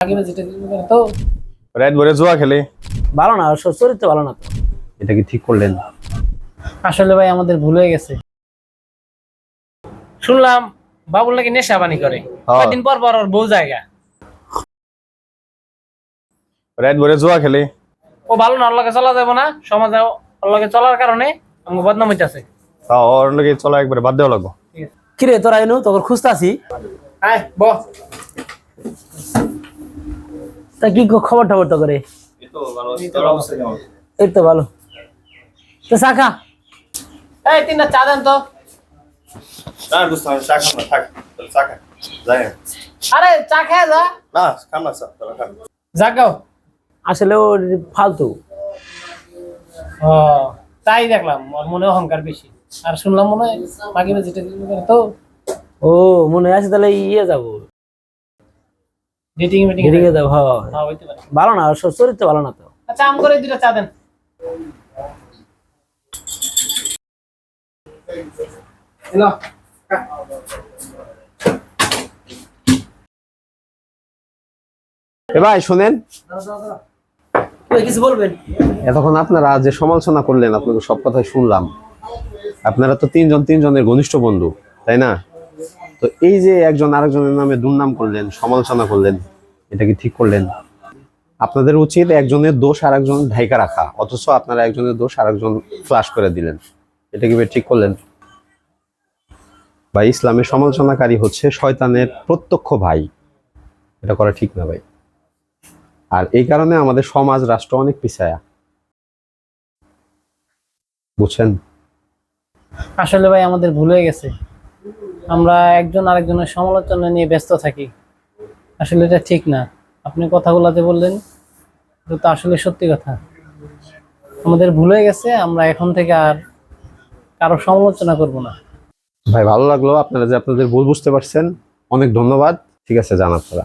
তো রাত ভরে জুয়া খেলে ভালো না, চরিত্র ভালো না তো। এটা কি ঠিক করলেন? আসলে ভাই আমাদের ভুল হয়ে গেছে। শুনলাম বাবুল নাকি নেশা পানি করে, কয়েকদিন পর পর ওর বউ জায়গা। রাত ভরে জুয়া খেলে ও ভালো না, ওর লগে চলা যাবো না সমাজে। ওর লগে চলার কারণে আমাকে বদনাম হইতাছে। ওর লগে চলা একবারে বাদ দেওয়া লাগবো। কিরে তোরা এনু তোর খুঁজতাছি। আয় বহ। তা কি খবর টবর তো করে? এই তো ভালো। তো চা খা। এই তিনটা চা দেন তো। আরে চা খেয়ে যা। জাগাও। আসলে ও ফালতু। ও তাই দেখলাম, ওর মনে অহংকার বেশি। আর শুনলাম মনে হয় বাকি যেটা তো। ও মনে আছে তাহলে ইয়ে যাবো, ডেটিং মিটিং এ যাবো। হ্যাঁ হইতে পারে। ভালো না, চরিত্র ভালো না তো। আচ্ছা আম করে দুইটা চা দেন। ভাই শুনেন, কিছু বলবেন? এতক্ষণ আপনারা যে সমালোচনা করলেন, আপনাদের সব কথাই শুনলাম। আপনারা তো তিনজনের ঘনিষ্ঠ বন্ধু, তাই না? তো এই যে একজন আরেকজনের নামে দুর্নাম করলেন, সমালোচনা করলেন, এটা কি ঠিক করলেন? আপনাদের উচিত একজনের দোষ আর একজন ঢাইকা রাখা, অথচ আপনারা একজনের দোষ আর একজন ফ্লাশ করে দিলেন। এটা কি ঠিক করলেন? ভাই, ইসলামের সমালোচনাকারী হচ্ছে শয়তানের প্রত্যক্ষ ভাই। এটা করা ঠিক না ভাই। আর এই কারণে আমাদের সমাজ রাষ্ট্র অনেক পিছায়া, বুঝছেন? আসলে ভাই আমাদের ভুল হয়ে গেছে। আমরা একজন আরেকজনের সমালোচনা নিয়ে ব্যস্ত থাকি। আসলে এটা ঠিক না। আপনি কথাগুলো যে বললেন এটা তো আসলে সত্যি কথা। আমাদের ভুল হয়ে গেছে, আমরা এখন থেকে আর কারো সমালোচনা করব না। ভাই ভালো লাগলো আপনারা যে আপনাদের ভুল বুঝতে পারছেন। অনেক ধন্যবাদ। ঠিক আছে, জান আপনারা।